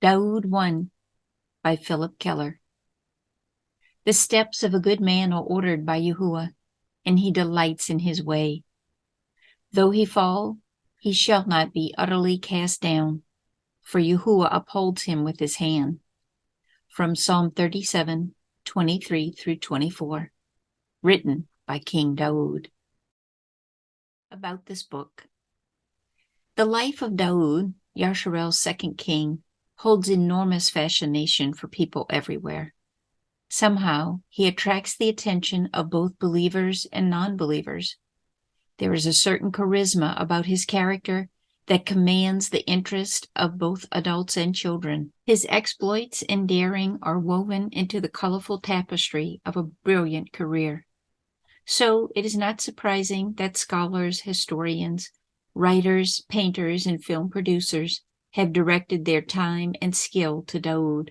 Daoud 1 by Phillip Keller. The steps of a good man are ordered by Yahuwah, and he delights in his way. Though he fall, he shall not be utterly cast down, for Yahuwah upholds him with his hand. From Psalm 37, 23 through 24. Written by King Daoud. About this book. The life of Daoud, Yasharel's second king, holds enormous fascination for people everywhere. Somehow, he attracts the attention of both believers and non-believers. There is a certain charisma about his character that commands the interest of both adults and children. His exploits and daring are woven into the colorful tapestry of a brilliant career. So it is not surprising that scholars, historians, writers, painters, and film producers have directed their time and skill to Daoud.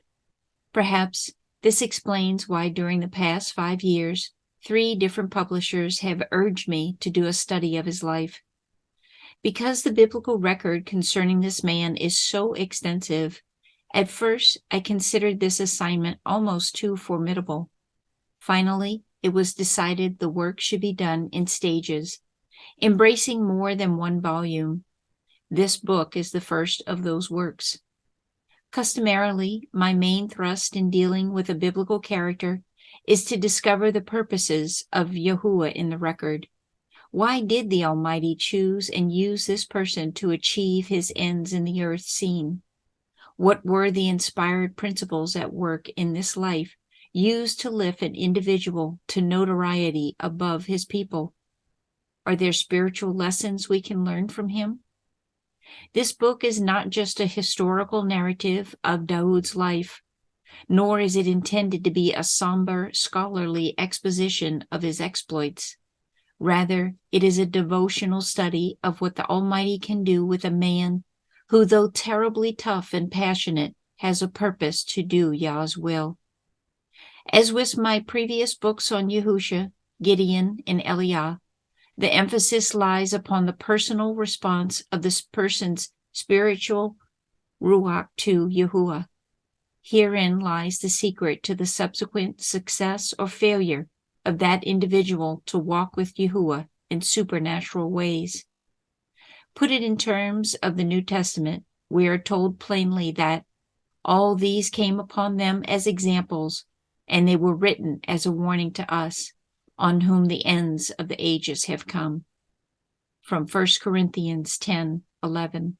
Perhaps this explains why during the past 5 years, 3 different publishers have urged me to do a study of his life. Because the biblical record concerning this man is so extensive, at first I considered this assignment almost too formidable. Finally, it was decided the work should be done in stages, embracing more than one volume. This book is the first of those works. Customarily, my main thrust in dealing with a biblical character is to discover the purposes of Yahuwah in the record. Why did the Almighty choose and use this person to achieve his ends in the earth scene? What were the inspired principles at work in this life used to lift an individual to notoriety above his people? Are there spiritual lessons we can learn from him? This book is not just a historical narrative of Daoud's life, nor is it intended to be a somber, scholarly exposition of his exploits. Rather, it is a devotional study of what the Almighty can do with a man who, though terribly tough and passionate, has a purpose to do Yah's will. As with my previous books on Yahusha, Gideon, and Eliah, the emphasis lies upon the personal response of this person's spiritual ruach to Yahuwah. Herein lies the secret to the subsequent success or failure of that individual to walk with Yahuwah in supernatural ways. Put it in terms of the New Testament, we are told plainly that all these came upon them as examples, and they were written as a warning to us, on whom the ends of the ages have come. From 1 Corinthians 10:11.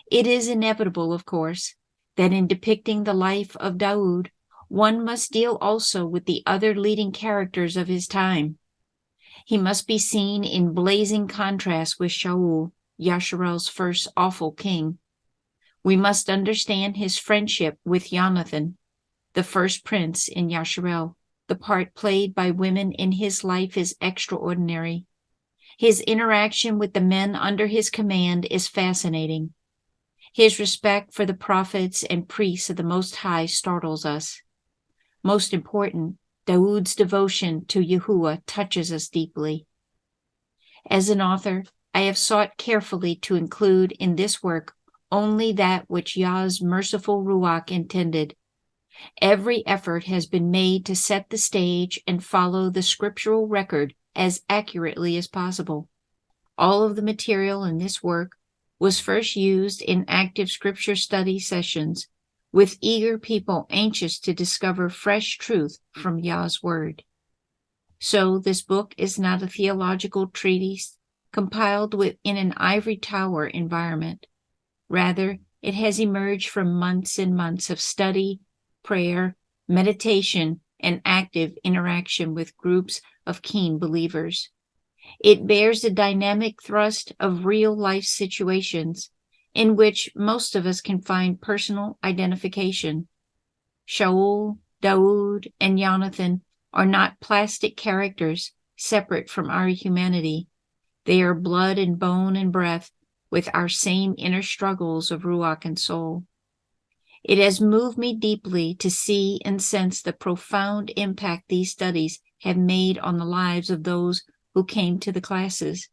It is inevitable, of course, that in depicting the life of Daoud, one must deal also with the other leading characters of his time. He must be seen in blazing contrast with Shaul, Yasharel's first awful king. We must understand his friendship with Jonathan, the first prince in Yasharel. The part played by women in his life is extraordinary. His interaction with the men under his command is fascinating. His respect for the prophets and priests of the Most High startles us. Most important, Daoud's devotion to Yahuwah touches us deeply. As an author, I have sought carefully to include in this work only that which Yah's merciful Ruach intended. Every effort has been made to set the stage and follow the scriptural record as accurately as possible. All of the material in this work was first used in active scripture study sessions with eager people anxious to discover fresh truth from Yah's word. So this book is not a theological treatise compiled in an ivory tower environment. Rather, it has emerged from months and months of study, prayer, meditation, and active interaction with groups of keen believers. It bears the dynamic thrust of real-life situations in which most of us can find personal identification. Shaul, Daoud, and Jonathan are not plastic characters separate from our humanity. They are blood and bone and breath with our same inner struggles of ruach and soul. It has moved me deeply to see and sense the profound impact these studies have made on the lives of those who came to the classes.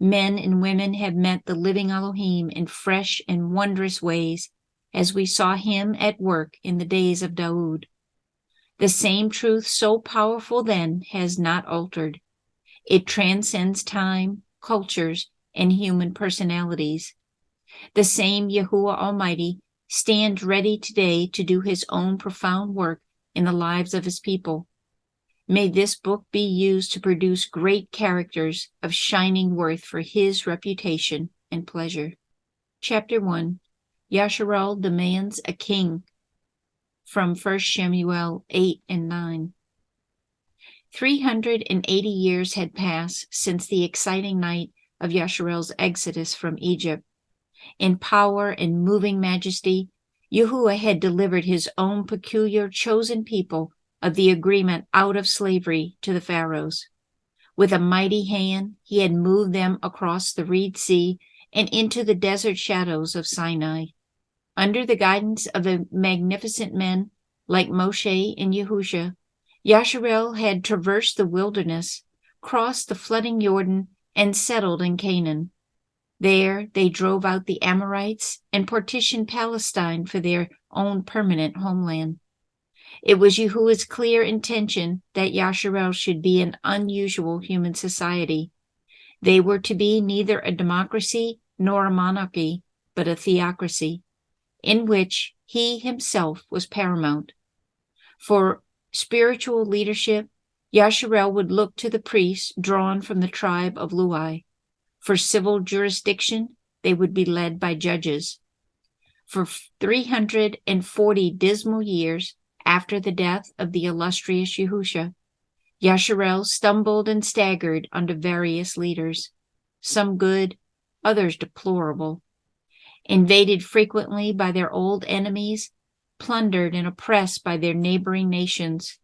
Men and women have met the living Elohim in fresh and wondrous ways, as we saw him at work in the days of Daoud. The same truth so powerful then has not altered. It transcends time, cultures, and human personalities. The same Yahuwah Almighty stands ready today to do his own profound work in the lives of his people. May this book be used to produce great characters of shining worth for his reputation and pleasure. Chapter 1. Yasharal demands a king. From 1 Samuel 8 and 9. 380 years had passed since the exciting night of Yasharel's exodus from Egypt. In power and moving majesty, Yahuwah had delivered his own peculiar chosen people of the agreement out of slavery to the pharaohs. With a mighty hand, he had moved them across the Reed Sea and into the desert shadows of Sinai. Under the guidance of the magnificent men like Moshe and Yahusha, Yasharel had traversed the wilderness, crossed the flooding Jordan, and settled in Canaan. There they drove out the Amorites and partitioned Palestine for their own permanent homeland. It was Yahuwah's clear intention that Yasharel should be an unusual human society. They were to be neither a democracy nor a monarchy, but a theocracy, in which he himself was paramount. For spiritual leadership, Yasharel would look to the priests drawn from the tribe of Luai. For civil jurisdiction, they would be led by judges. For 340 dismal years after the death of the illustrious Yahusha, Yasharel stumbled and staggered under various leaders, some good, others deplorable. Invaded frequently by their old enemies, plundered and oppressed by their neighboring nations,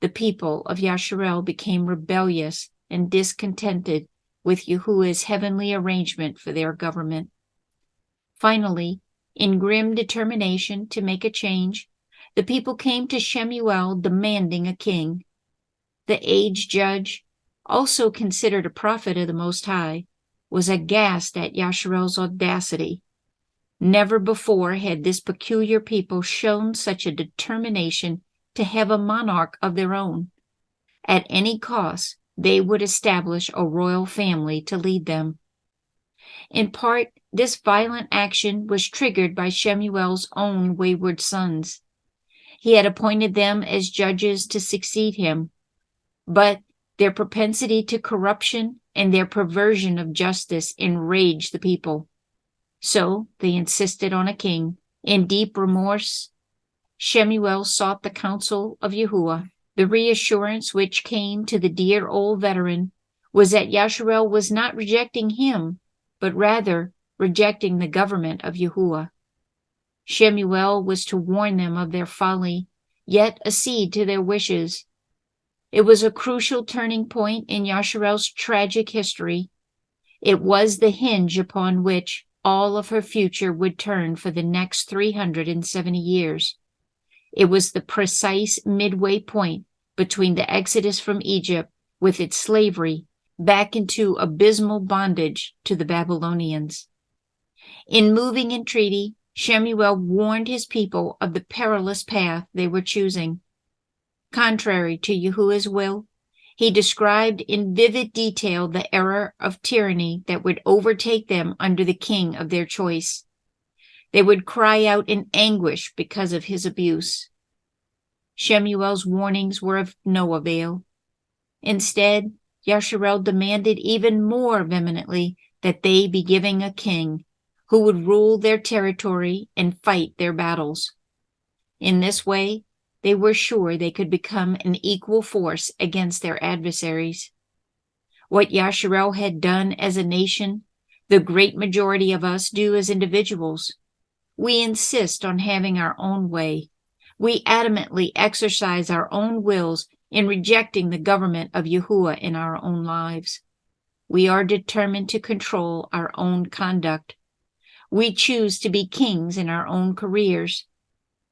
the people of Yasharel became rebellious and discontented with Yahuwah's heavenly arrangement for their government. Finally, in grim determination to make a change, the people came to Shemuel demanding a king. The aged judge, also considered a prophet of the Most High, was aghast at Yasharel's audacity. Never before had this peculiar people shown such a determination to have a monarch of their own. At any cost, they would establish a royal family to lead them. In part, this violent action was triggered by Shemuel's own wayward sons. He had appointed them as judges to succeed him, but their propensity to corruption and their perversion of justice enraged the people. So they insisted on a king. In deep remorse, Shemuel sought the counsel of Yahuwah. The reassurance which came to the dear old veteran was that Yasharel was not rejecting him, but rather rejecting the government of Yahuwah. Shemuel was to warn them of their folly, yet accede to their wishes. It was a crucial turning point in Yasharel's tragic history. It was the hinge upon which all of her future would turn for the next 370 years. It was the precise midway point between the exodus from Egypt with its slavery back into abysmal bondage to the Babylonians. In moving entreaty, Shemuel warned his people of the perilous path they were choosing. Contrary to Yahuwah's will, he described in vivid detail the error of tyranny that would overtake them under the king of their choice. They would cry out in anguish because of his abuse. Shemuel's warnings were of no avail. Instead, Yasharel demanded even more vehemently that they be given a king who would rule their territory and fight their battles. In this way, they were sure they could become an equal force against their adversaries. What Yasharel had done as a nation, the great majority of us do as individuals. We insist on having our own way. We adamantly exercise our own wills in rejecting the government of Yahuwah in our own lives. We are determined to control our own conduct. We choose to be kings in our own careers.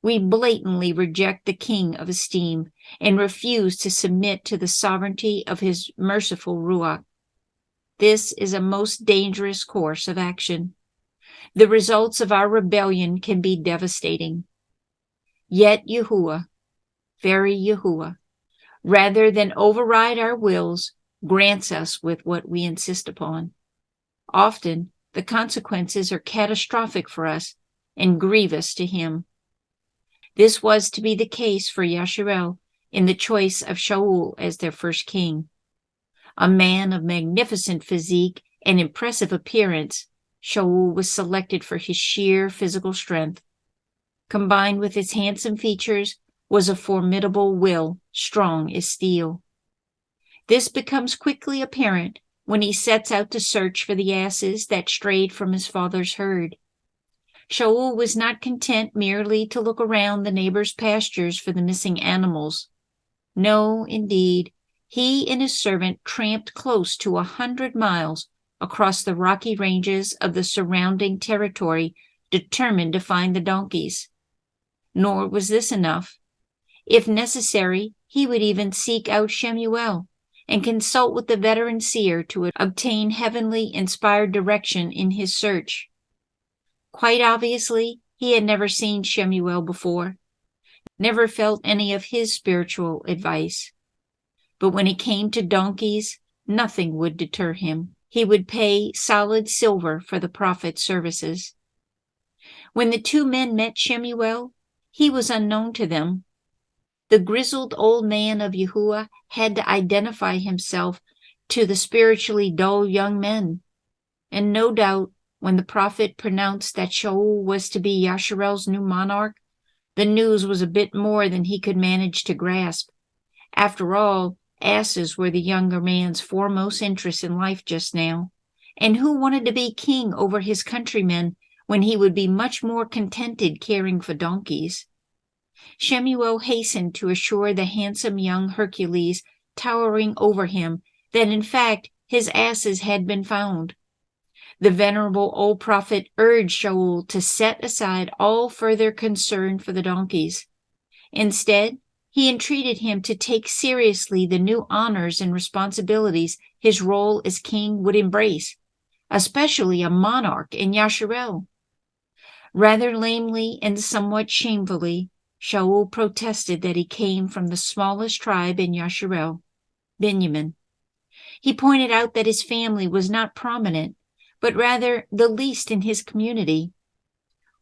We blatantly reject the king of esteem and refuse to submit to the sovereignty of his merciful Ruach. This is a most dangerous course of action. The results of our rebellion can be devastating. Yet Yahuwah, very Yahuwah, rather than override our wills, grants us with what we insist upon. Often, the consequences are catastrophic for us and grievous to him. This was to be the case for Yasharel in the choice of Shaul as their first king. A man of magnificent physique and impressive appearance, Shaul was selected for his sheer physical strength. Combined with his handsome features was a formidable will, strong as steel. This becomes quickly apparent when he sets out to search for the asses that strayed from his father's herd. Shaul was not content merely to look around the neighbors' pastures for the missing animals. No, indeed, he and his servant tramped close to 100 miles across the rocky ranges of the surrounding territory, determined to find the donkeys. Nor was this enough. If necessary, he would even seek out Shemuel and consult with the veteran seer to obtain heavenly inspired direction in his search. Quite obviously, he had never seen Shemuel before, never felt any of his spiritual advice. But when it came to donkeys, nothing would deter him. He would pay solid silver for the prophet's services. When the two men met Shemuel, he was unknown to them. The grizzled old man of Yahuwah had to identify himself to the spiritually dull young men. And no doubt, when the prophet pronounced that Shaul was to be Yasharel's new monarch, the news was a bit more than he could manage to grasp. After all, asses were the younger man's foremost interest in life just now. And who wanted to be king over his countrymen when he would be much more contented caring for donkeys? Shemuel hastened to assure the handsome young Hercules towering over him that in fact his asses had been found. The venerable old prophet urged Shaul to set aside all further concern for the donkeys. Instead, he entreated him to take seriously the new honors and responsibilities his role as king would embrace, especially a monarch in Yasharel. Rather lamely and somewhat shamefully, Shaul protested that he came from the smallest tribe in Yasharel, Benjamin. He pointed out that his family was not prominent, but rather the least in his community.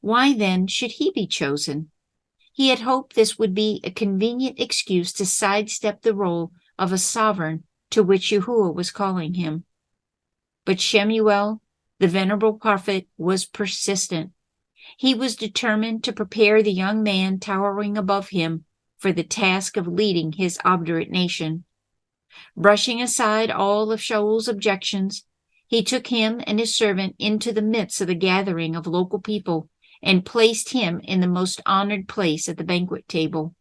Why then should he be chosen? He had hoped this would be a convenient excuse to sidestep the role of a sovereign to which Yahuwah was calling him. But Shemuel, the venerable prophet, was persistent. He was determined to prepare the young man towering above him for the task of leading his obdurate nation. Brushing aside all of Shaul's objections, he took him and his servant into the midst of the gathering of local people and placed him in the most honored place at the banquet table.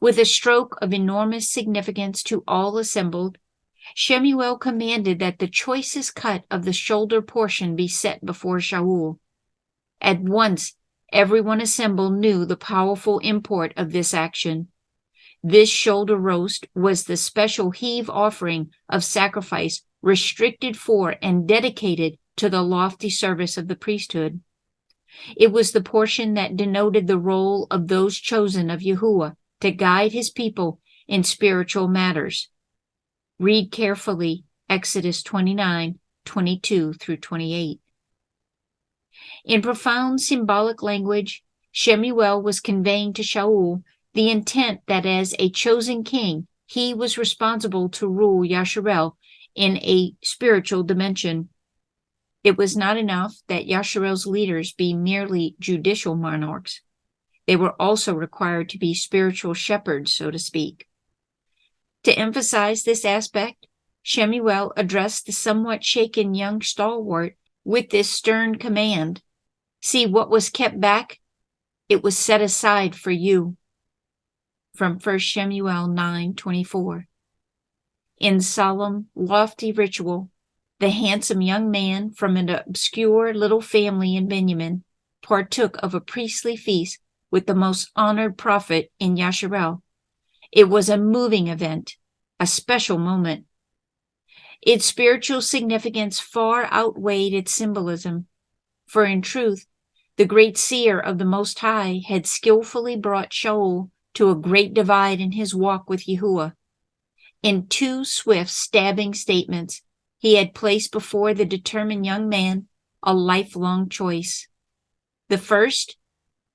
With a stroke of enormous significance to all assembled, Shemuel commanded that the choicest cut of the shoulder portion be set before Shaul. At once, everyone assembled knew the powerful import of this action. This shoulder roast was the special heave offering of sacrifice restricted for and dedicated to the lofty service of the priesthood. It was the portion that denoted the role of those chosen of Yahuwah to guide his people in spiritual matters. Read carefully Exodus 29:22 through 28. In profound symbolic language, Shemuel was conveying to Shaul the intent that as a chosen king, he was responsible to rule Yasharel in a spiritual dimension. It was not enough that Yasharel's leaders be merely judicial monarchs. They were also required to be spiritual shepherds, so to speak. To emphasize this aspect, Shemuel addressed the somewhat shaken young stalwart with this stern command: "See, what was kept back? It was set aside for you." From 1 Shemuel 9:24. In solemn, lofty ritual, the handsome young man from an obscure little family in Benjamin partook of a priestly feast with the most honored prophet in Yasharel. It was a moving event, a special moment. Its spiritual significance far outweighed its symbolism. For in truth, the great seer of the Most High had skillfully brought Shaul to a great divide in his walk with Yahuwah. In two swift, stabbing statements, he had placed before the determined young man a lifelong choice. The first,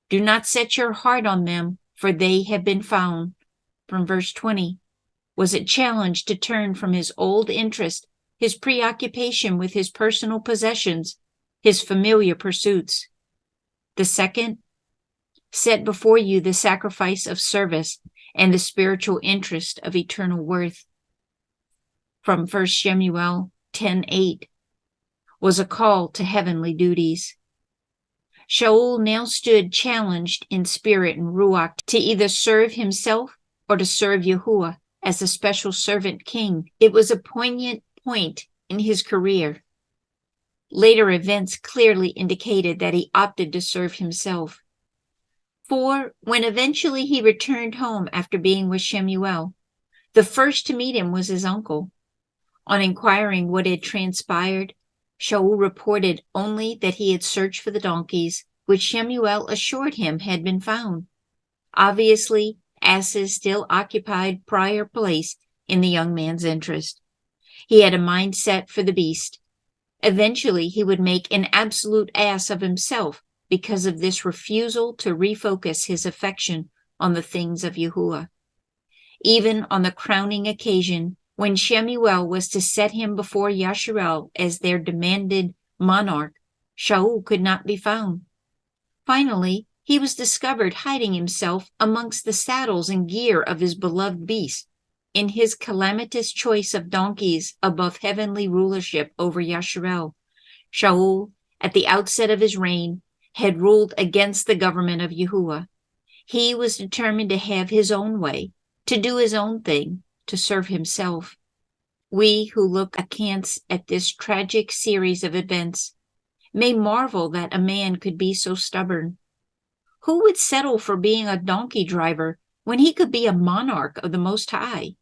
do not set your heart on them, for they have been found, from verse 20, was a challenge to turn from his old interest, his preoccupation with his personal possessions, his familiar pursuits. The second, set before you the sacrifice of service and the spiritual interest of eternal worth. From 1 Samuel 10:8, was a call to heavenly duties. Shaul now stood challenged in spirit and ruach to either serve himself or to serve Yahuwah as a special servant king. It was a poignant point in his career. Later events clearly indicated that he opted to serve himself. For when eventually he returned home after being with Shemuel, the first to meet him was his uncle. On inquiring what had transpired, Shaul reported only that he had searched for the donkeys, which Shemuel assured him had been found. Obviously, asses still occupied prior place in the young man's interest. He had a mind set for the beast. Eventually, he would make an absolute ass of himself because of this refusal to refocus his affection on the things of Yahuwah. Even on the crowning occasion, when Shemuel was to set him before Yasharel as their demanded monarch, Shaul could not be found. Finally, he was discovered hiding himself amongst the saddles and gear of his beloved beast, in his calamitous choice of donkeys above heavenly rulership over Yasharel. Shaul, at the outset of his reign, had ruled against the government of Yahuwah. He was determined to have his own way, to do his own thing, to serve himself. We who look askance at this tragic series of events may marvel that a man could be so stubborn. Who would settle for being a donkey driver when he could be a monarch of the Most High?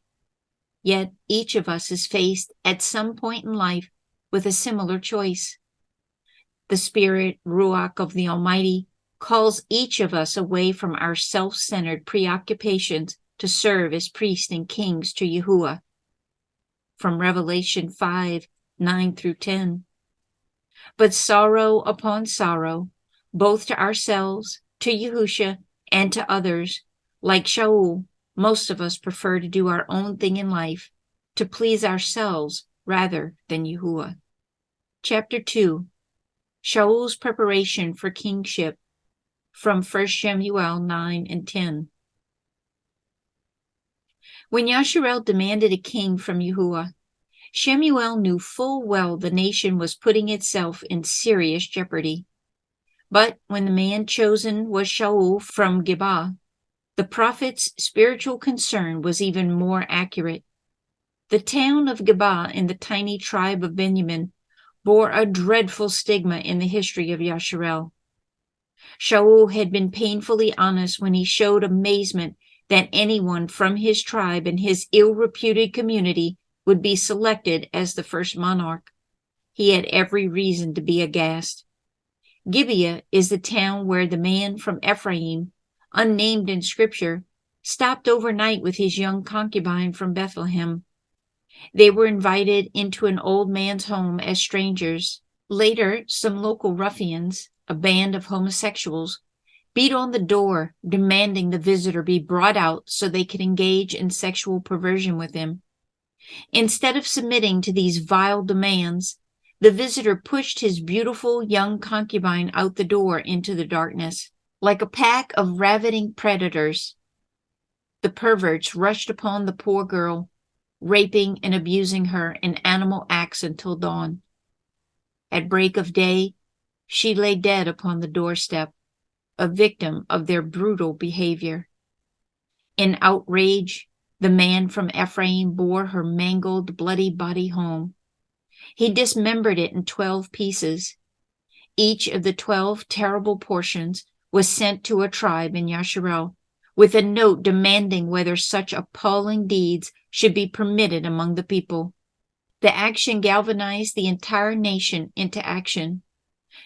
Yet each of us is faced at some point in life with a similar choice. The Spirit, Ruach of the Almighty, calls each of us away from our self-centered preoccupations to serve as priests and kings to Yahuwah. From Revelation 5:9-10. But sorrow upon sorrow, both to ourselves, to Yahusha, and to others. Like Shaul, most of us prefer to do our own thing in life, to please ourselves rather than Yahuwah. Chapter 2. Shaul's preparation for kingship, from 1 Samuel 9:10. When Yasharel demanded a king from Yahuwah, Shemuel knew full well the nation was putting itself in serious jeopardy. But when the man chosen was Shaul from Geba, the prophet's spiritual concern was even more accurate. The town of Geba in the tiny tribe of Benjamin bore a dreadful stigma in the history of Yasharel. Shaul had been painfully honest when he showed amazement that anyone from his tribe and his ill-reputed community would be selected as the first monarch. He had every reason to be aghast. Gibeah is the town where the man from Ephraim, unnamed in Scripture, stopped overnight with his young concubine from Bethlehem. They were invited into an old man's home as strangers. Later, some local ruffians, a band of homosexuals, beat on the door, demanding the visitor be brought out so they could engage in sexual perversion with him. Instead of submitting to these vile demands, the visitor pushed his beautiful young concubine out the door into the darkness. Like a pack of ravening predators, the perverts rushed upon the poor girl, raping and abusing her in animal acts until dawn. At break of day, she lay dead upon the doorstep, a victim of their brutal behavior. In outrage, the man from Ephraim bore her mangled, bloody body home. He dismembered it in 12 pieces. Each of the 12 terrible portions was sent to a tribe in Yasharel, with a note demanding whether such appalling deeds should be permitted among the people. The action galvanized the entire nation into action.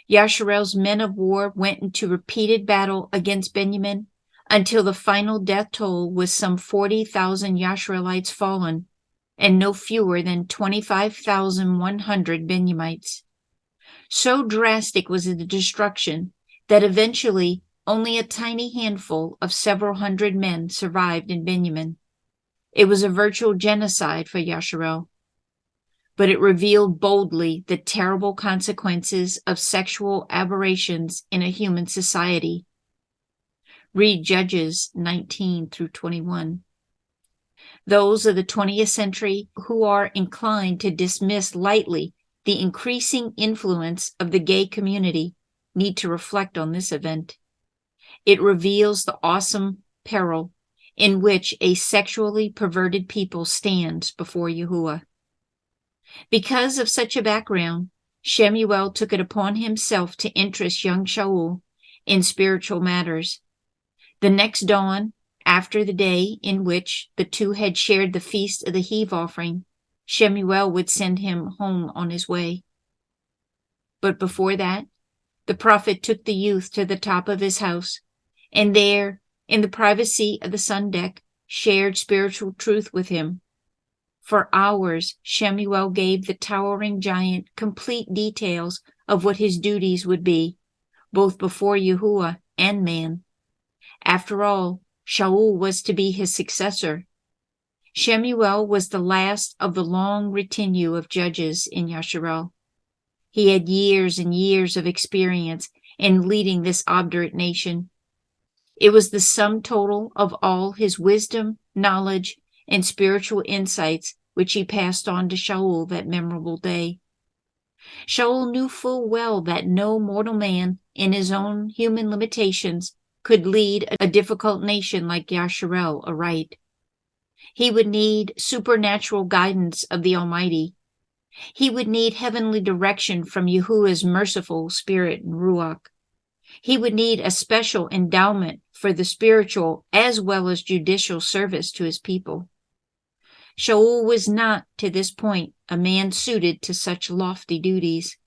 Yasharel's men of war went into repeated battle against Benjamin until the final death toll was some 40,000 Yasharelites fallen and no fewer than 25,100 Benjamites. So drastic was the destruction that eventually only a tiny handful of several hundred men survived in Benjamin. It was a virtual genocide for Yasharel, but it revealed boldly the terrible consequences of sexual aberrations in a human society. Read Judges 19 through 21. Those of the 20th century who are inclined to dismiss lightly the increasing influence of the gay community need to reflect on this event. It reveals the awesome peril in which a sexually perverted people stands before Yahuwah. Because of such a background, Shemuel took it upon himself to interest young Shaul in spiritual matters. The next dawn, after the day in which the two had shared the feast of the heave offering, Shemuel would send him home on his way. But before that, the prophet took the youth to the top of his house, and there, in the privacy of the sun deck, shared spiritual truth with him. For hours, Shemuel gave the towering giant complete details of what his duties would be, both before Yahuwah and man. After all, Shaul was to be his successor. Shemuel was the last of the long retinue of judges in Yasharel. He had years and years of experience in leading this obdurate nation. It was the sum total of all his wisdom, knowledge, and spiritual insights which he passed on to Shaul that memorable day. Shaul knew full well that no mortal man, in his own human limitations, could lead a difficult nation like Yasharel aright. He would need supernatural guidance of the Almighty. He would need heavenly direction from Yahuwah's merciful spirit and Ruach. He would need a special endowment for the spiritual as well as judicial service to his people. Shaul was not, to this point, a man suited to such lofty duties.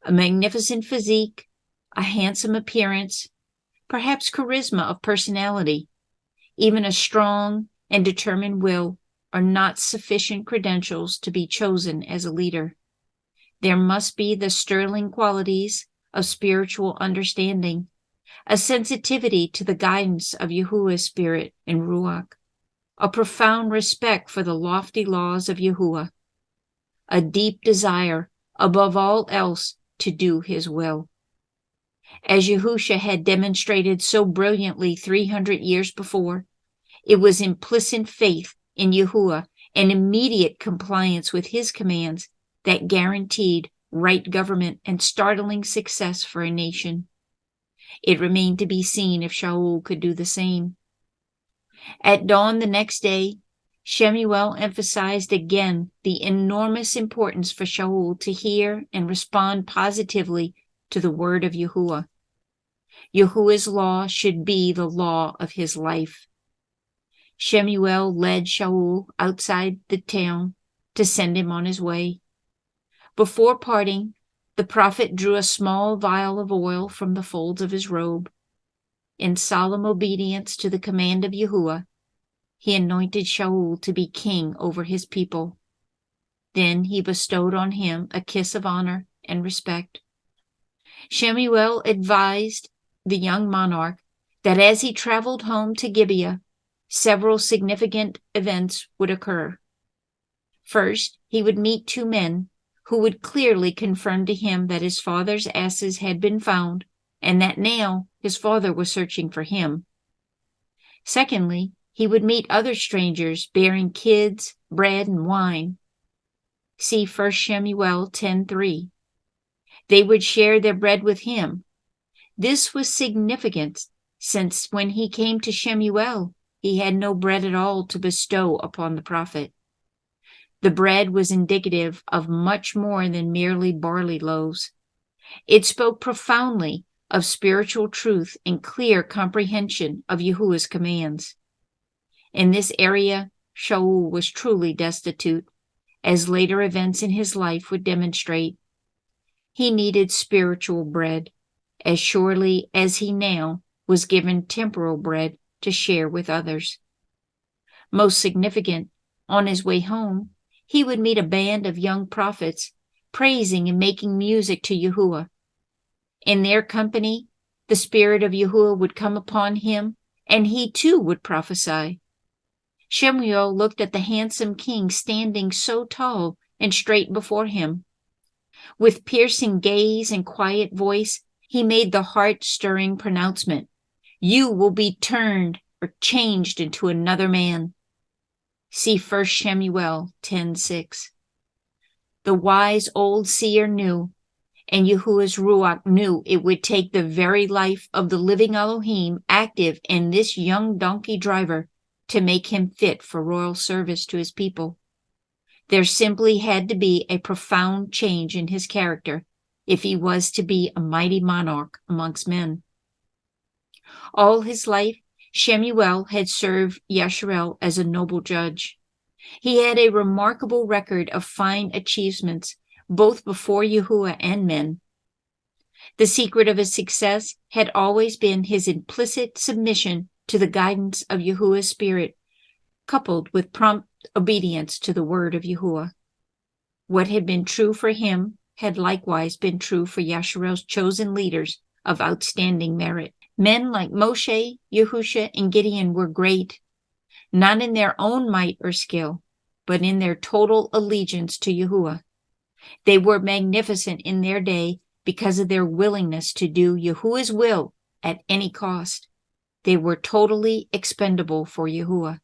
A magnificent physique, a handsome appearance, perhaps charisma of personality, even a strong and determined will are not sufficient credentials to be chosen as a leader. There must be the sterling qualities of spiritual understanding, a sensitivity to the guidance of Yahuwah's spirit and Ruach, a profound respect for the lofty laws of Yahuwah, a deep desire, above all else, to do his will. As Yahusha had demonstrated so brilliantly 300 years before, it was implicit faith in Yahuwah and immediate compliance with his commands that guaranteed right government and startling success for a nation. It remained to be seen if Shaul could do the same. At dawn the next day, Shemuel emphasized again the enormous importance for Shaul to hear and respond positively to the word of Yahuwah. Yahuwah's law should be the law of his life. Shemuel led Shaul outside the town to send him on his way. Before parting, the prophet drew a small vial of oil from the folds of his robe. In solemn obedience to the command of Yahuwah, he anointed Shaul to be king over his people. Then he bestowed on him a kiss of honor and respect. Shemuel advised the young monarch that as he traveled home to Gibeah, several significant events would occur. First, he would meet two men who would clearly confirm to him that his father's asses had been found and that now his father was searching for him. Secondly, he would meet other strangers bearing kids, bread, and wine. See 1 Shemuel 10:3. They would share their bread with him. This was significant, since when he came to Shemuel, he had no bread at all to bestow upon the prophet. The bread was indicative of much more than merely barley loaves. It spoke profoundly of spiritual truth and clear comprehension of Yahuwah's commands. In this area, Shaul was truly destitute, as later events in his life would demonstrate. He needed spiritual bread, as surely as he now was given temporal bread to share with others. Most significant, on his way home, he would meet a band of young prophets, praising and making music to Yahuwah. In their company, the spirit of Yahuwah would come upon him, and he too would prophesy. Shemuel looked at the handsome king standing so tall and straight before him. With piercing gaze and quiet voice, he made the heart-stirring pronouncement, "You will be turned or changed into another man." See 1 Shemuel 10:6. The wise old seer knew, and Yahuwah's Ruach knew it would take the very life of the living Elohim active in this young donkey driver to make him fit for royal service to his people. There simply had to be a profound change in his character if he was to be a mighty monarch amongst men. All his life, Shemuel had served Yasharel as a noble judge. He had a remarkable record of fine achievements, both before Yahuwah and men. The secret of his success had always been his implicit submission to the guidance of Yahuwah's Spirit, coupled with prompt obedience to the word of Yahuwah. What had been true for him had likewise been true for Yasharel's chosen leaders of outstanding merit. Men like Moshe, Yahusha, and Gideon were great, not in their own might or skill, but in their total allegiance to Yahuwah. They were magnificent in their day because of their willingness to do Yahuwah's will at any cost. They were totally expendable for Yahuwah.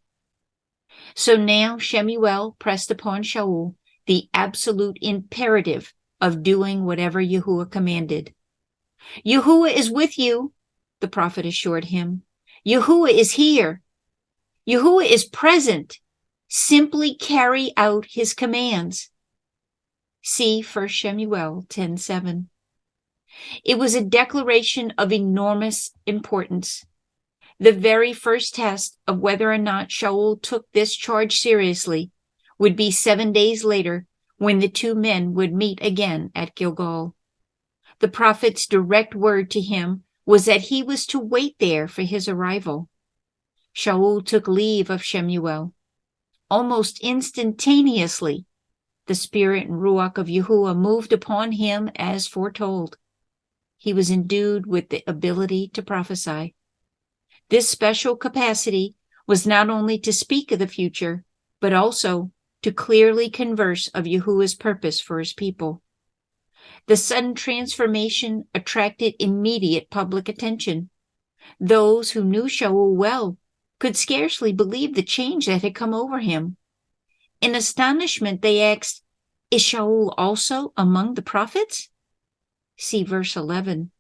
So now Shemuel pressed upon Shaul the absolute imperative of doing whatever Yahuwah commanded. "Yahuwah is with you," the prophet assured him. "Yahuwah is here. Yahuwah is present. Simply carry out his commands." See 1 Shemuel 10:7. It was a declaration of enormous importance. The very first test of whether or not Shaul took this charge seriously would be 7 days later when the two men would meet again at Gilgal. The prophet's direct word to him was that he was to wait there for his arrival. Shaul took leave of Shemuel. Almost instantaneously, the spirit and Ruach of Yahuwah moved upon him as foretold. He was endued with the ability to prophesy. This special capacity was not only to speak of the future, but also to clearly converse of Yahuwah's purpose for his people. The sudden transformation attracted immediate public attention. Those who knew Shaul well could scarcely believe the change that had come over him. In astonishment, they asked, "Is Shaul also among the prophets?" See verse 11.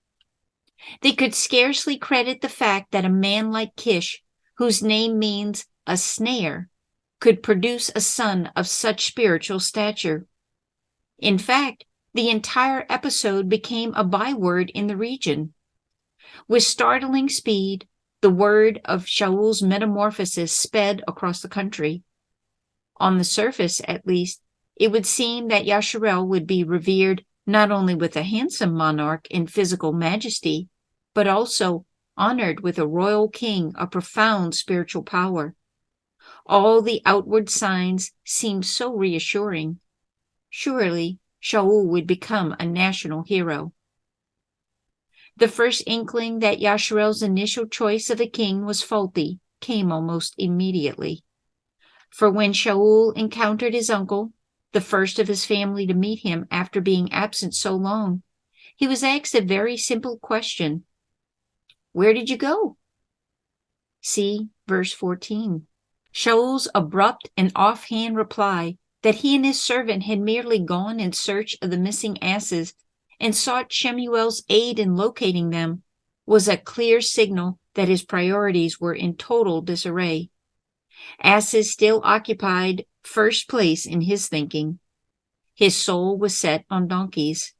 They could scarcely credit the fact that a man like Kish, whose name means a snare, could produce a son of such spiritual stature. In fact, the entire episode became a byword in the region. With startling speed, the word of Shaul's metamorphosis sped across the country. On the surface, at least, it would seem that Yasharel would be revered not only with a handsome monarch in physical majesty, but also honored with a royal king of profound spiritual power. All the outward signs seemed so reassuring. Surely Shaul would become a national hero. The first inkling that Yasharel's initial choice of a king was faulty came almost immediately. For when Shaul encountered his uncle, the first of his family to meet him after being absent so long, he was asked a very simple question. "Where did you go?" See verse 14. Shaul's abrupt and offhand reply that he and his servant had merely gone in search of the missing asses and sought Shemuel's aid in locating them was a clear signal that his priorities were in total disarray. Asses still occupied first place in his thinking. His soul was set on donkeys.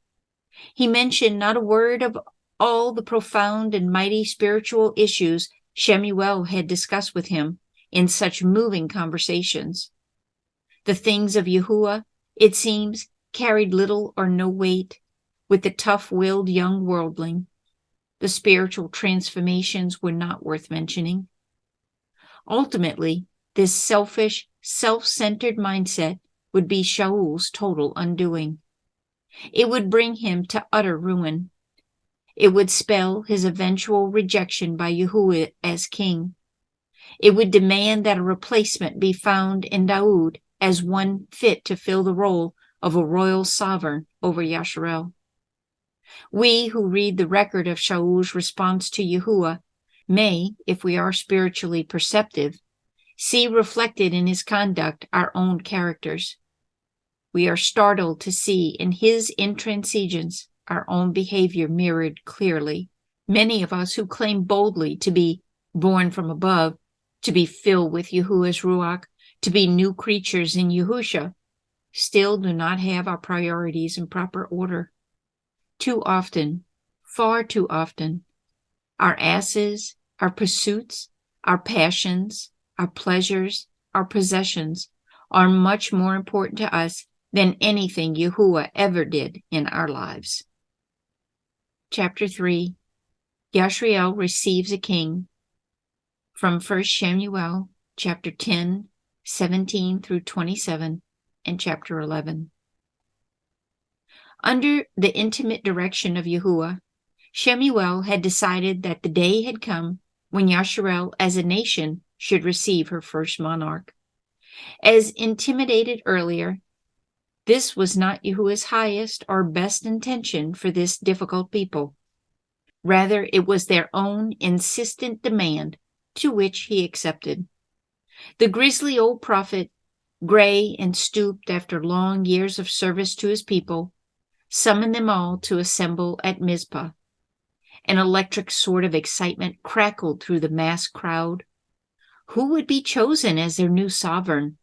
He mentioned not a word of all the profound and mighty spiritual issues Shemuel had discussed with him in such moving conversations. The things of Yahuwah, it seems, carried little or no weight, with the tough-willed young worldling. The spiritual transformations were not worth mentioning. Ultimately, this selfish, self-centered mindset would be Shaul's total undoing. It would bring him to utter ruin. It would spell his eventual rejection by Yahuwah as king. It would demand that a replacement be found in Daud as one fit to fill the role of a royal sovereign over Yasharel. We who read the record of Shaul's response to Yahuwah may, if we are spiritually perceptive, see reflected in his conduct our own characters. We are startled to see in his intransigence our own behavior mirrored clearly. Many of us who claim boldly to be born from above, to be filled with Yahuwah's Ruach, to be new creatures in Yahusha, still do not have our priorities in proper order. Too often, far too often, our asses, our pursuits, our passions, our pleasures, our possessions are much more important to us than anything Yahuwah ever did in our lives. Chapter 3. Yashriel receives a king. From 1 Samuel, chapter 10, 17 through 27, and chapter 11. Under the intimate direction of Yahuwah, Shemuel had decided that the day had come when Yasharel as a nation should receive her first monarch. As intimidated earlier, this was not Yahuwah's highest or best intention for this difficult people. Rather, it was their own insistent demand, to which he accepted. The grisly old prophet, gray and stooped after long years of service to his people, summoned them all to assemble at Mizpah. An electric sort of excitement crackled through the massed crowd. Who would be chosen as their new sovereign?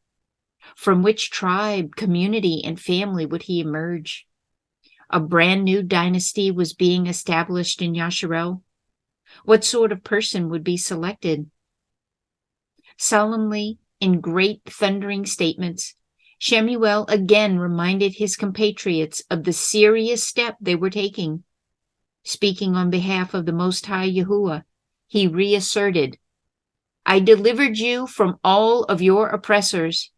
From which tribe, community, and family would he emerge? A brand new dynasty was being established in Yasharel. What sort of person would be selected? Solemnly, in great thundering statements, Shemuel again reminded his compatriots of the serious step they were taking. Speaking on behalf of the Most High Yahuwah, he reasserted, "I delivered you from all of your oppressors.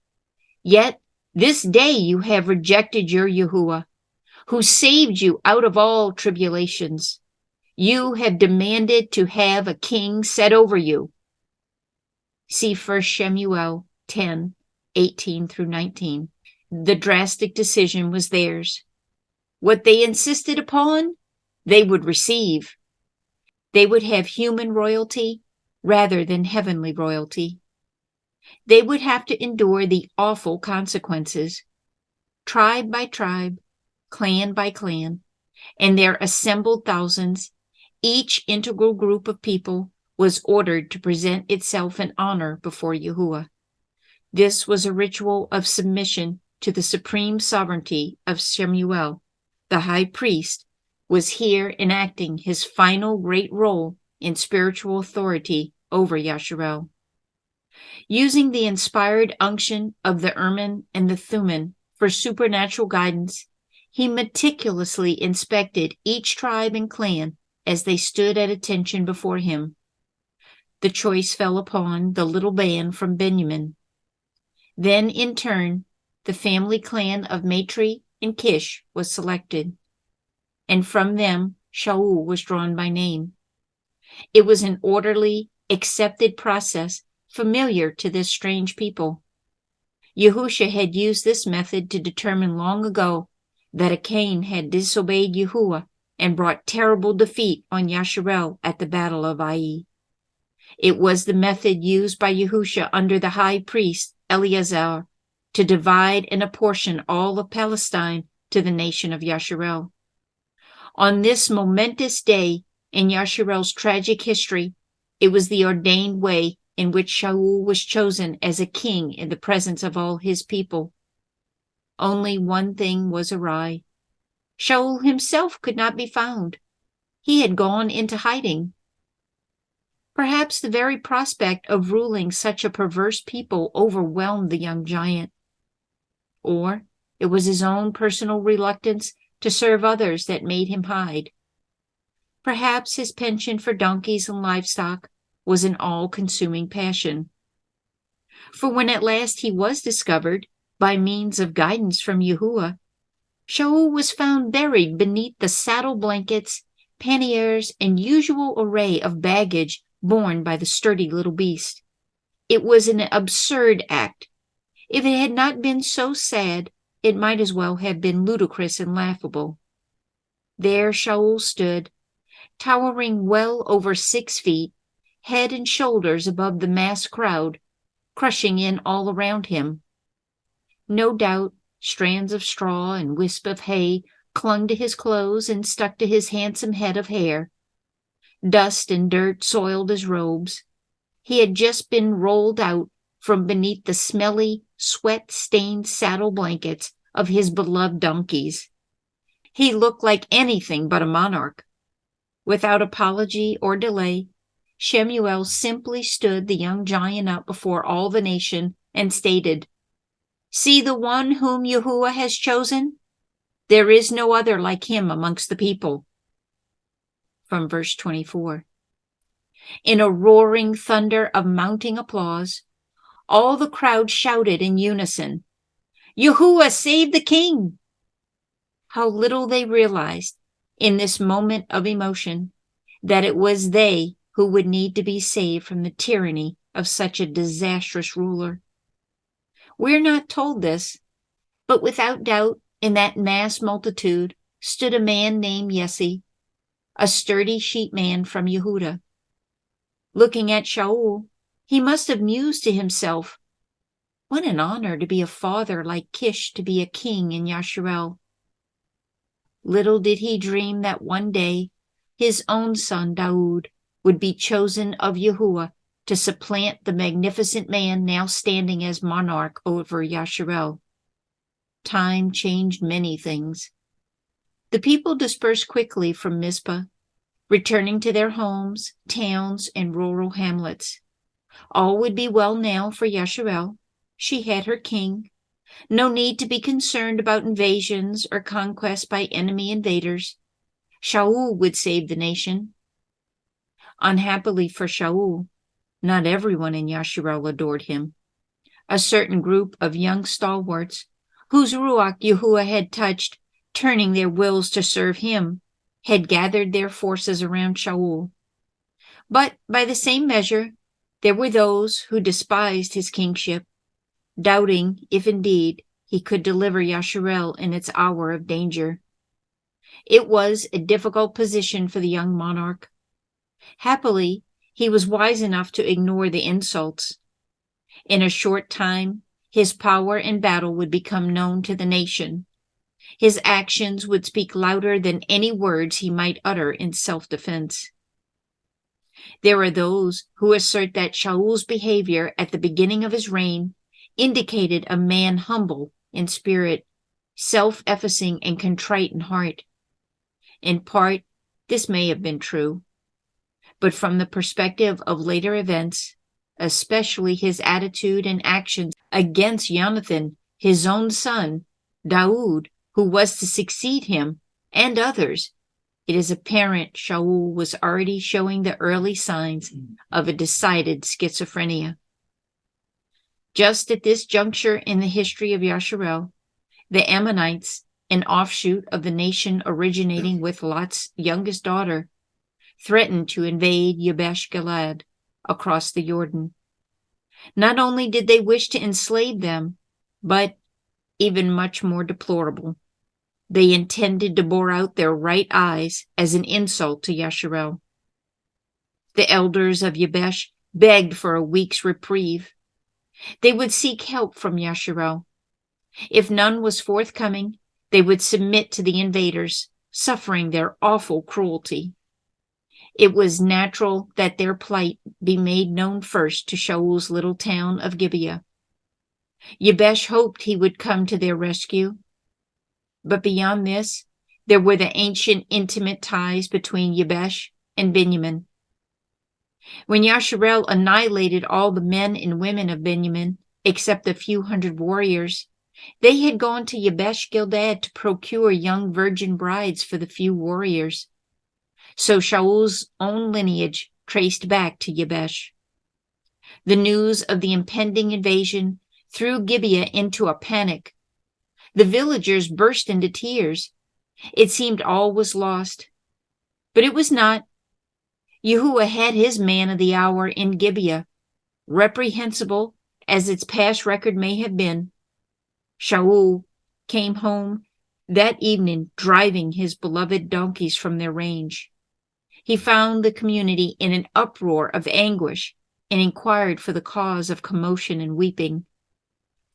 Yet this day you have rejected your Yahuwah, who saved you out of all tribulations. You have demanded to have a king set over you." See 1 Samuel 10, 18 through 19. The drastic decision was theirs. What they insisted upon, they would receive. They would have human royalty rather than heavenly royalty. They would have to endure the awful consequences. Tribe by tribe, clan by clan, and their assembled thousands, each integral group of people was ordered to present itself in honor before Yahuwah. This was a ritual of submission to the supreme sovereignty of Shemuel. The high priest was here enacting his final great role in spiritual authority over Yasharel. Using the inspired unction of the Urim and the Thummim for supernatural guidance, he meticulously inspected each tribe and clan as they stood at attention before him. The choice fell upon the little band from Benjamin. Then, in turn, the family clan of Matri and Kish was selected, and from them Shaul was drawn by name. It was an orderly, accepted process familiar to this strange people. Yahusha had used this method to determine long ago that Achan had disobeyed Yahuwah and brought terrible defeat on Yasharel at the Battle of Ai. It was the method used by Yahusha under the high priest Eleazar to divide and apportion all of Palestine to the nation of Yasharel. On this momentous day in Yasharel's tragic history, it was the ordained way in which Shaul was chosen as a king in the presence of all his people. Only one thing was awry. Shaul himself could not be found. He had gone into hiding. Perhaps the very prospect of ruling such a perverse people overwhelmed the young giant. Or it was his own personal reluctance to serve others that made him hide. Perhaps his penchant for donkeys and livestock was an all-consuming passion. For when at last he was discovered, by means of guidance from Yahuwah, Shaul was found buried beneath the saddle blankets, panniers, and usual array of baggage borne by the sturdy little beast. It was an absurd act. If it had not been so sad, it might as well have been ludicrous and laughable. There Shaul stood, towering well over 6 feet, head and shoulders above the massed crowd, crushing in all around him. No doubt strands of straw and wisp of hay clung to his clothes and stuck to his handsome head of hair. Dust and dirt soiled his robes. He had just been rolled out from beneath the smelly, sweat-stained saddle blankets of his beloved donkeys. He looked like anything but a monarch. Without apology or delay, Shemuel simply stood the young giant up before all the nation and stated, "See the one whom Yahuwah has chosen? There is no other like him amongst the people." From verse 24. In a roaring thunder of mounting applause, all the crowd shouted in unison, "Yahuwah, save the king!" How little they realized, in this moment of emotion, that it was they who would need to be saved from the tyranny of such a disastrous ruler. We're not told this, but without doubt in that mass multitude stood a man named Yesse, a sturdy sheepman from Yehuda. Looking at Shaul, he must have mused to himself, "What an honor to be a father like Kish to be a king in Yasharel." Little did he dream that one day his own son Daoud would be chosen of Yahuwah to supplant the magnificent man now standing as monarch over Yasharel. Time changed many things. The people dispersed quickly from Mizpah, returning to their homes, towns, and rural hamlets. All would be well now for Yasharel. She had her king. No need to be concerned about invasions or conquest by enemy invaders. Shaul would save the nation. Unhappily for Shaul, not everyone in Yasharel adored him. A certain group of young stalwarts, whose ruach Yahuwah had touched, turning their wills to serve him, had gathered their forces around Shaul. But by the same measure, there were those who despised his kingship, doubting if indeed he could deliver Yasharel in its hour of danger. It was a difficult position for the young monarch. Happily, he was wise enough to ignore the insults. In a short time, his power in battle would become known to the nation. His actions would speak louder than any words he might utter in self-defense. There are those who assert that Shaul's behavior at the beginning of his reign indicated a man humble in spirit, self-effacing and contrite in heart. In part, this may have been true, but from the perspective of later events, especially his attitude and actions against Jonathan, his own son, Daoud, who was to succeed him, and others, it is apparent Shaul was already showing the early signs of a decided schizophrenia. Just at this juncture in the history of Yasharel, the Ammonites, an offshoot of the nation originating with Lot's youngest daughter, threatened to invade Yabesh Gilead across the Jordan. Not only did they wish to enslave them, but, even much more deplorable, they intended to bore out their right eyes as an insult to Yasharel. The elders of Yabesh begged for a week's reprieve. They would seek help from Yasharel. If none was forthcoming, they would submit to the invaders, suffering their awful cruelty. It was natural that their plight be made known first to Shaul's little town of Gibeah. Yabesh hoped he would come to their rescue. But beyond this, there were the ancient intimate ties between Yabesh and Benjamin. When Yasharel annihilated all the men and women of Benjamin, except a few hundred warriors, They had gone to Yabesh Gilgad to procure young virgin brides for the few warriors. So Shaul's own lineage traced back to Yabesh. The news of the impending invasion threw Gibeah into a panic. The villagers burst into tears. It seemed all was lost. But it was not. Yahuwah had his man of the hour in Gibeah, reprehensible as its past record may have been. Shaul came home that evening driving his beloved donkeys from their range. He found the community in an uproar of anguish and inquired for the cause of commotion and weeping.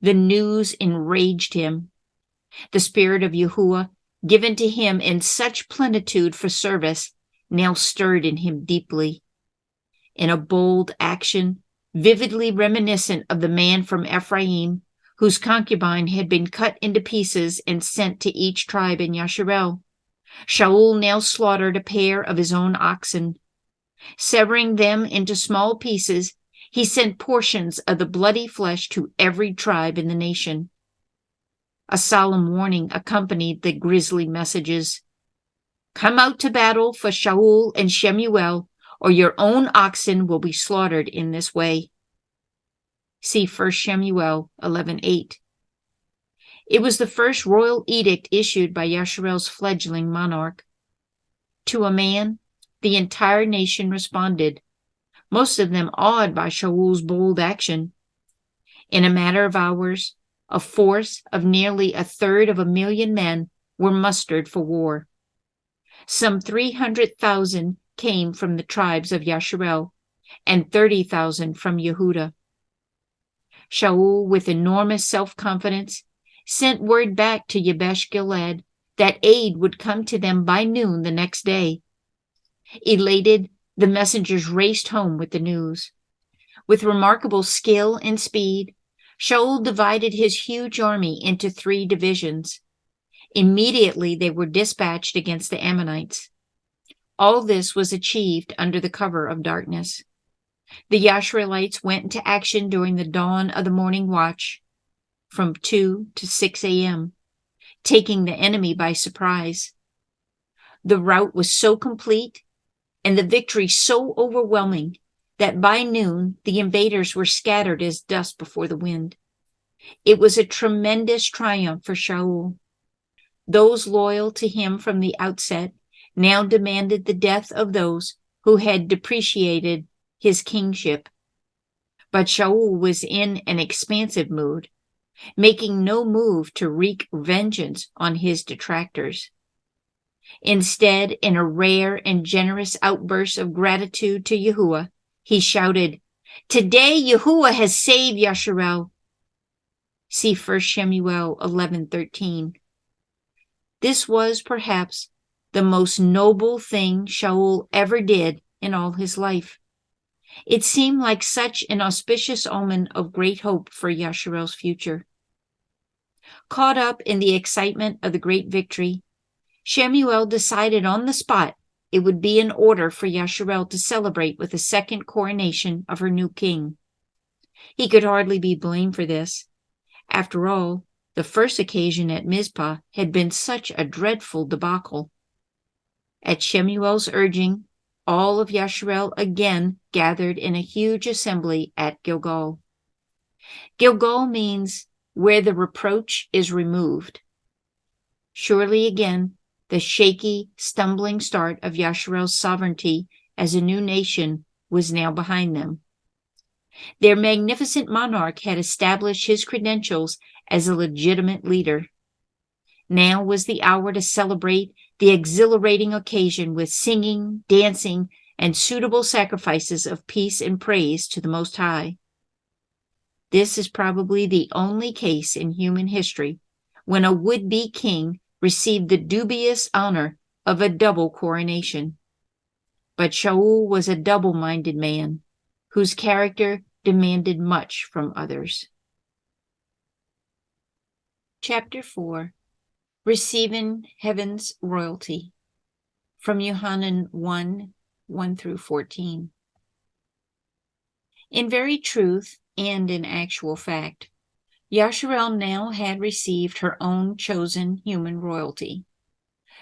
The news enraged him. The spirit of Yahuwah, given to him in such plenitude for service, now stirred in him deeply. In a bold action, vividly reminiscent of the man from Ephraim, whose concubine had been cut into pieces and sent to each tribe in Yasharel, Shaul now slaughtered a pair of his own oxen. Severing them into small pieces, he sent portions of the bloody flesh to every tribe in the nation. A solemn warning accompanied the grisly messages. Come out to battle for Shaul and Shemuel, or your own oxen will be slaughtered in this way. See 1 Shemuel 11:8. It was the first royal edict issued by Yasharel's fledgling monarch. To a man, the entire nation responded, most of them awed by Shaul's bold action. In a matter of hours, a force of nearly 1/3 men were mustered for war. Some 300,000 came from the tribes of Yasharel and 30,000 from Yehuda. Shaul, with enormous self-confidence, sent word back to Yabesh Gilgad that aid would come to them by noon the next day. Elated, the messengers raced home with the news. With remarkable skill and speed, Shaul divided his huge army into 3 divisions. Immediately they were dispatched against the Ammonites. All this was achieved under the cover of darkness. The Yashreelites went into action during the dawn of the morning watch, from 2 to 6 a.m., taking the enemy by surprise. The rout was so complete and the victory so overwhelming that by noon the invaders were scattered as dust before the wind. It was a tremendous triumph for Shaul. Those loyal to him from the outset now demanded the death of those who had depreciated his kingship. But Shaul was in an expansive mood, making no move to wreak vengeance on his detractors. Instead, in a rare and generous outburst of gratitude to Yahuwah, he shouted, "Today Yahuwah has saved Yasharel." See 1 Shemuel 11:13. This was perhaps the most noble thing Shaul ever did in all his life. It seemed like such an auspicious omen of great hope for Yasharel's future. Caught up in the excitement of the great victory, Shemuel decided on the spot it would be in order for Yasharel to celebrate with a second coronation of her new king. He could hardly be blamed for this. After all, the first occasion at Mizpah had been such a dreadful debacle. At Shemuel's urging, all of Yasharel again gathered in a huge assembly at Gilgal. Gilgal means where the reproach is removed. Surely again, the shaky, stumbling start of Yasharel's sovereignty as a new nation was now behind them. Their magnificent monarch had established his credentials as a legitimate leader. Now was the hour to celebrate the exhilarating occasion with singing, dancing, and suitable sacrifices of peace and praise to the Most High. This is probably the only case in human history when a would-be king received the dubious honor of a double coronation. But Shaul was a double-minded man, whose character demanded much from others. Chapter 4. Receiving Heaven's Royalty. From Yohanan 1:1-14. In very truth and in actual fact, Yasharel now had received her own chosen human royalty.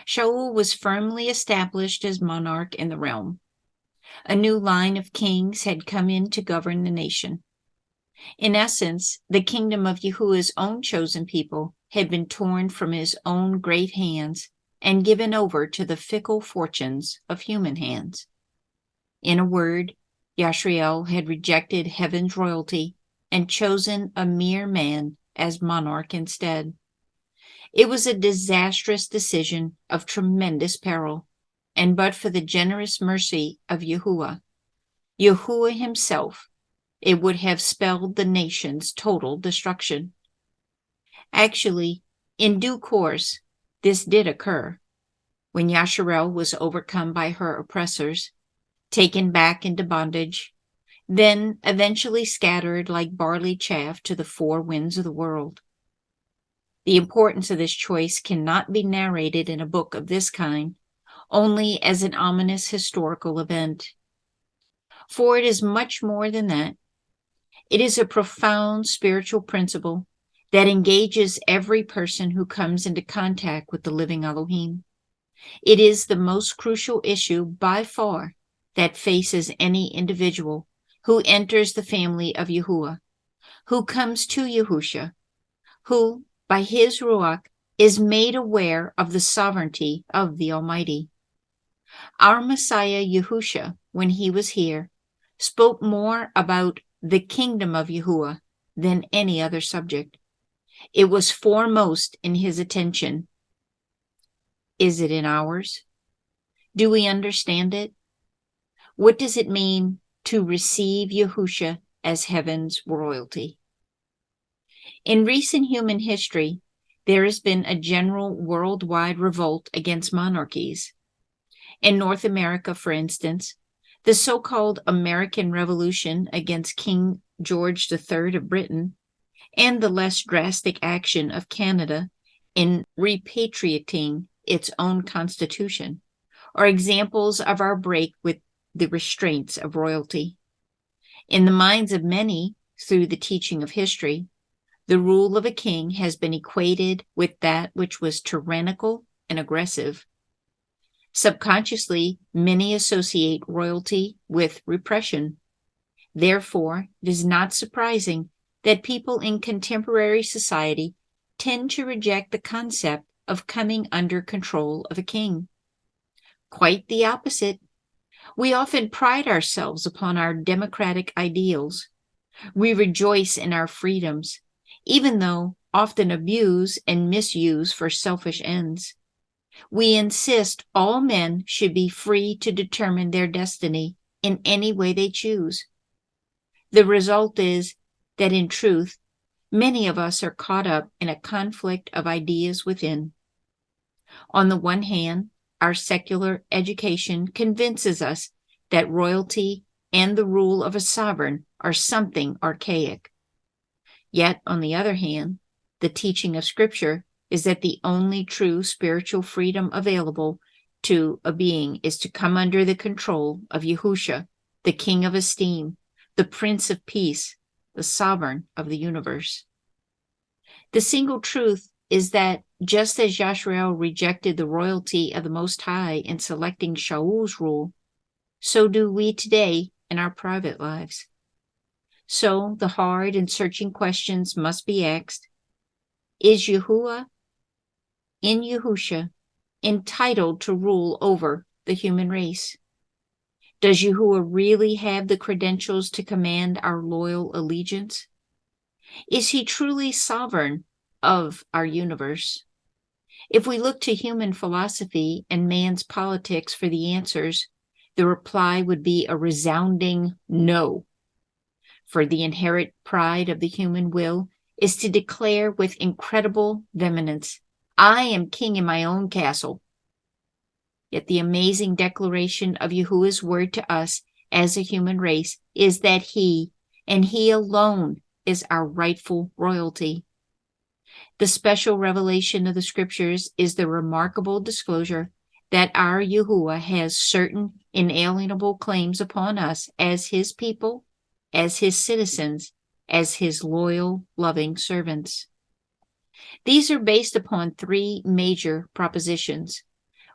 Shaul was firmly established as monarch in the realm. A new line of kings had come in to govern the nation. In essence, the kingdom of Yahuwah's own chosen people had been torn from his own great hands and given over to the fickle fortunes of human hands. In a word, Yashriel had rejected heaven's royalty and chosen a mere man as monarch instead. It was a disastrous decision of tremendous peril, and but for the generous mercy of Yahuwah himself, it would have spelled the nation's total destruction. Actually, in due course, this did occur. When Yasharel was overcome by her oppressors, taken back into bondage, then eventually scattered like barley chaff to the four winds of the world. The importance of this choice cannot be narrated in a book of this kind, only as an ominous historical event. For it is much more than that. It is a profound spiritual principle that engages every person who comes into contact with the living Elohim. It is the most crucial issue by far that faces any individual who enters the family of Yahuwah, who comes to Yahusha, who, by his Ruach, is made aware of the sovereignty of the Almighty. Our Messiah Yahusha, when he was here, spoke more about the kingdom of Yahuwah than any other subject. It was foremost in his attention. Is it in ours? Do we understand it? What does it mean to receive Yahusha as heaven's royalty? In recent human history, there has been a general worldwide revolt against monarchies. In North America, for instance, the so-called American Revolution against King George III of Britain and the less drastic action of Canada in repatriating its own constitution are examples of our break with the restraints of royalty. In the minds of many, through the teaching of history, the rule of a king has been equated with that which was tyrannical and aggressive. Subconsciously, many associate royalty with repression. Therefore, it is not surprising that people in contemporary society tend to reject the concept of coming under control of a king. Quite the opposite. We often pride ourselves upon our democratic ideals. We rejoice in our freedoms, even though often abused and misused for selfish ends. We insist all men should be free to determine their destiny in any way they choose. The result is that in truth, many of us are caught up in a conflict of ideas within. On the one hand, our secular education convinces us that royalty and the rule of a sovereign are something archaic. Yet, on the other hand, the teaching of Scripture is that the only true spiritual freedom available to a being is to come under the control of Yahusha, the King of Esteem, the Prince of Peace, the Sovereign of the universe. The single truth is that just as Yashrael rejected the royalty of the Most High in selecting Shaul's rule, so do we today in our private lives. So the hard and searching questions must be asked. Is Yahuwah in Yahusha entitled to rule over the human race? Does Yahuwah really have the credentials to command our loyal allegiance? Is he truly sovereign of our universe? If we look to human philosophy and man's politics for the answers, the reply would be a resounding no. For the inherent pride of the human will is to declare with incredible vehemence, I am king in my own castle. Yet the amazing declaration of Yahuwah's word to us as a human race is that he, and he alone, is our rightful royalty. The special revelation of the scriptures is the remarkable disclosure that our Yahuwah has certain inalienable claims upon us as his people, as his citizens, as his loyal, loving servants. These are based upon three major propositions,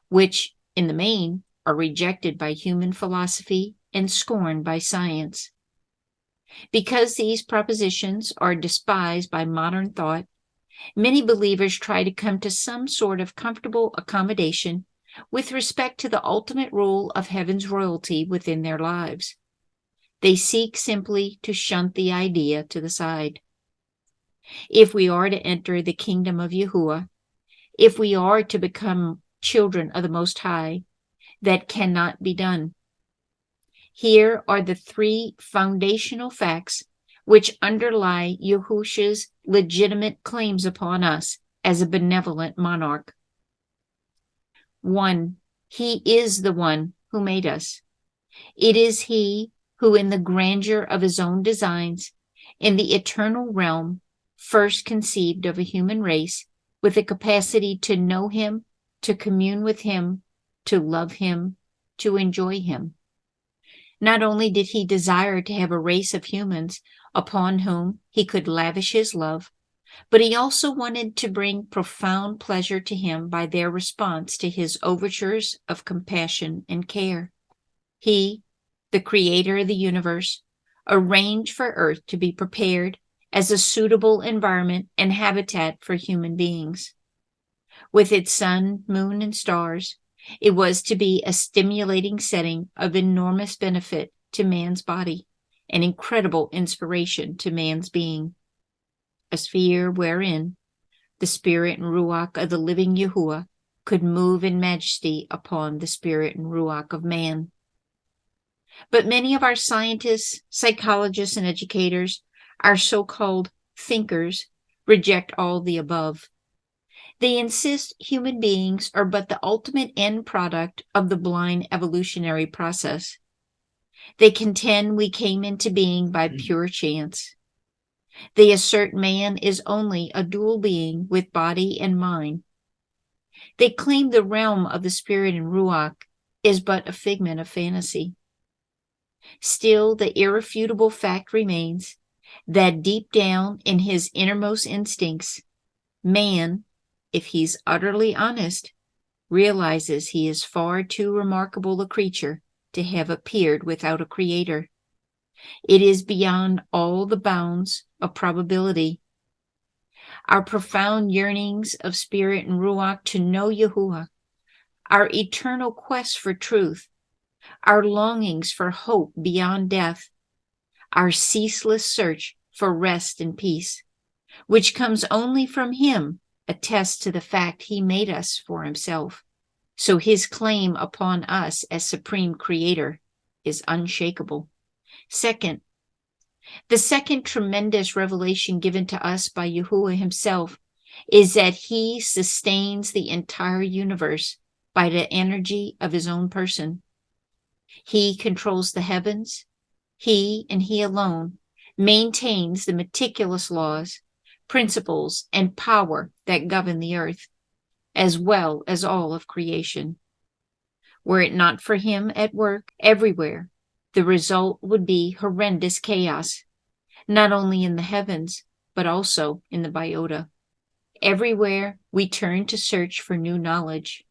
which, in the main, are rejected by human philosophy and scorned by science. Because these propositions are despised by modern thought, many believers try to come to some sort of comfortable accommodation with respect to the ultimate rule of heaven's royalty within their lives. They seek simply to shunt the idea to the side. If we are to enter the kingdom of Yahuwah, if we are to become children of the Most High, that cannot be done. Here are the three foundational facts which underlie Yahusha's legitimate claims upon us as a benevolent monarch. 1. He is the one who made us. It is he who, in the grandeur of his own designs, in the eternal realm, first conceived of a human race with the capacity to know him, to commune with him, to love him, to enjoy him. Not only did he desire to have a race of humans upon whom he could lavish his love, but he also wanted to bring profound pleasure to him by their response to his overtures of compassion and care. He, the creator of the universe, arranged for Earth to be prepared as a suitable environment and habitat for human beings. With its sun, moon, and stars, it was to be a stimulating setting of enormous benefit to man's body and incredible inspiration to man's being. A sphere wherein the spirit and ruach of the living Yahuwah could move in majesty upon the spirit and ruach of man. But many of our scientists, psychologists, and educators, our so-called thinkers, reject all the above. They insist human beings are but the ultimate end product of the blind evolutionary process. They contend we came into being by pure chance. They assert man is only a dual being with body and mind. They claim the realm of the spirit and ruach is but a figment of fantasy. Still, the irrefutable fact remains that deep down in his innermost instincts, man, if he's utterly honest, realizes he is far too remarkable a creature to have appeared without a creator. It is beyond all the bounds of probability. Our profound yearnings of spirit and ruach to know Yahuwah, our eternal quest for truth, our longings for hope beyond death, our ceaseless search for rest and peace, which comes only from him, attests to the fact he made us for himself. So his claim upon us as supreme creator is unshakable. Second, the second tremendous revelation given to us by Yahuwah himself is that he sustains the entire universe by the energy of his own person. He controls the heavens. He and he alone maintains the meticulous laws, principles, and power that govern the earth, as well as all of creation. Were it not for him at work everywhere, the result would be horrendous chaos, not only in the heavens, but also in the biota. Everywhere we turn to search for new knowledge.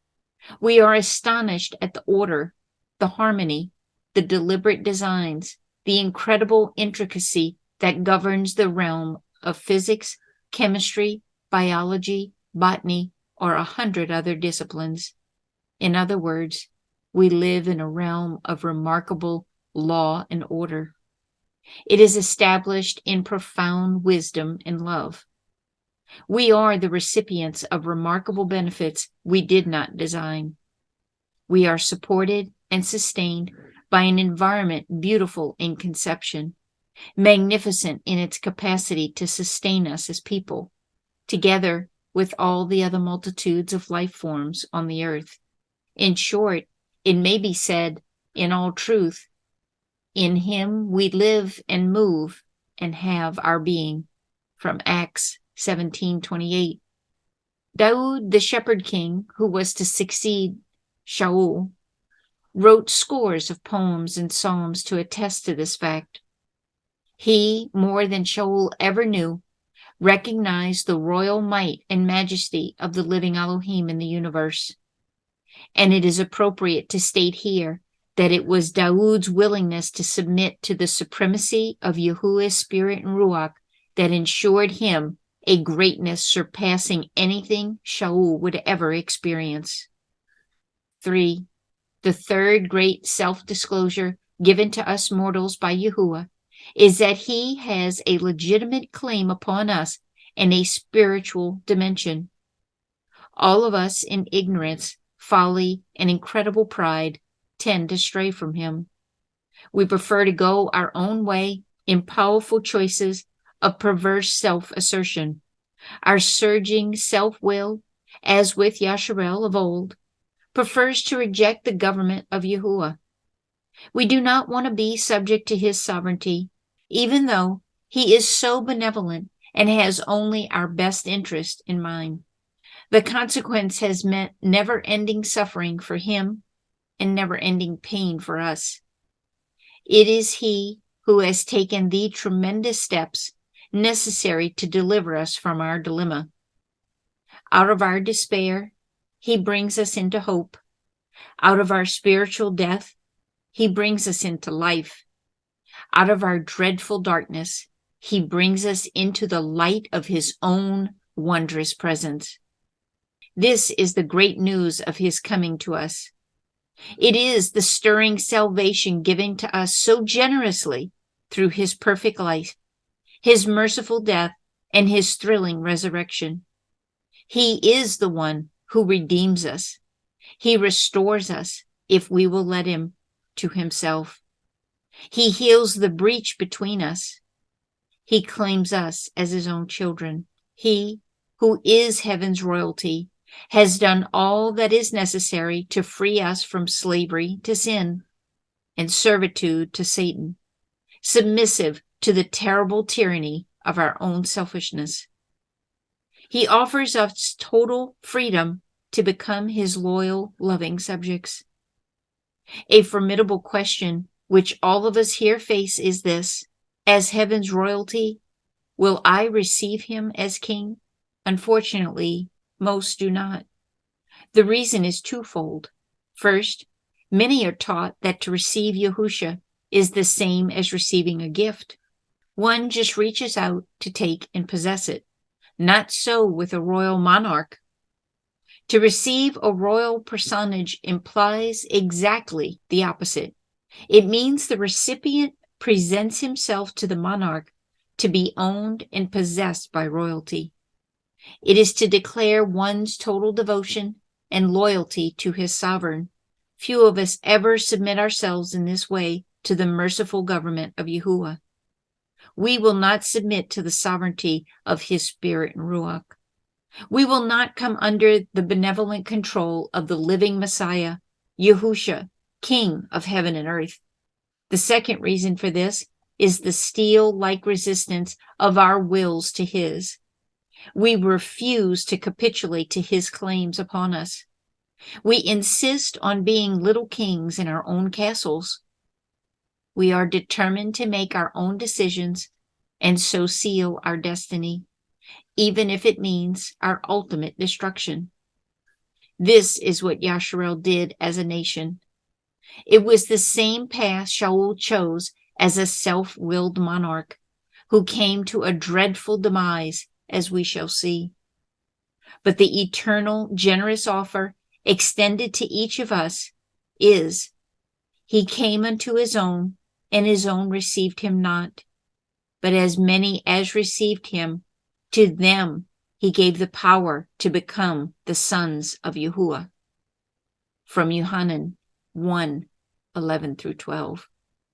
We are astonished at the order, the harmony, the deliberate designs, the incredible intricacy that governs the realm of physics, chemistry, biology, botany, or 100 other disciplines. In other words, we live in a realm of remarkable law and order. It is established in profound wisdom and love. We are the recipients of remarkable benefits we did not design. We are supported and sustained by an environment beautiful in conception, magnificent in its capacity to sustain us as people, together with all the other multitudes of life forms on the earth. In short, it may be said, in all truth, in him we live and move and have our being. From Acts 17:28. Daud, the shepherd king, who was to succeed Shaul, wrote scores of poems and psalms to attest to this fact. He, more than Shaul ever knew, recognized the royal might and majesty of the living Elohim in the universe. And it is appropriate to state here that it was Dawood's willingness to submit to the supremacy of Yahuwah's spirit and Ruach that ensured him a greatness surpassing anything Shaul would ever experience. 3. The third great self-disclosure given to us mortals by Yahuwah is that he has a legitimate claim upon us in a spiritual dimension. All of us in ignorance, folly, and incredible pride tend to stray from him. We prefer to go our own way in powerful choices of perverse self-assertion. Our surging self-will, as with Yasharel of old, prefers to reject the government of Yahuwah. We do not want to be subject to his sovereignty, even though he is so benevolent and has only our best interest in mind. The consequence has meant never-ending suffering for him and never-ending pain for us. It is he who has taken the tremendous steps necessary to deliver us from our dilemma. Out of our despair, he brings us into hope. Out of our spiritual death, he brings us into life. Out of our dreadful darkness, he brings us into the light of his own wondrous presence. This is the great news of his coming to us. It is the stirring salvation given to us so generously through his perfect life, his merciful death, and his thrilling resurrection. He is the one who redeems us. He restores us if we will let him to himself. He heals the breach between us. He claims us as his own children. He, who is heaven's royalty, has done all that is necessary to free us from slavery to sin and servitude to Satan, submissive to the terrible tyranny of our own selfishness. He offers us total freedom to become his loyal, loving subjects. A formidable question which all of us here face is this: as heaven's royalty, will I receive him as king? Unfortunately, most do not. The reason is twofold. First, many are taught that to receive Yahusha is the same as receiving a gift. One just reaches out to take and possess it. Not so with a royal monarch. To receive a royal personage implies exactly the opposite. It means the recipient presents himself to the monarch to be owned and possessed by royalty. It is to declare one's total devotion and loyalty to his sovereign. Few of us ever submit ourselves in this way to the merciful government of Yahuwah. We will not submit to the sovereignty of his spirit and Ruach. We will not come under the benevolent control of the living Messiah, Yahusha, King of heaven and earth. The second reason for this is the steel-like resistance of our wills to his. We refuse to capitulate to his claims upon us. We insist on being little kings in our own castles. We are determined to make our own decisions and so seal our destiny, even if it means our ultimate destruction. This is what Yasharel did as a nation. It was the same path Shaul chose as a self-willed monarch, who came to a dreadful demise, as we shall see. But the eternal, generous offer extended to each of us is, he came unto his own, and his own received him not. But as many as received him, to them he gave the power to become the sons of Yahuwah. From Yohanan 1:11-12.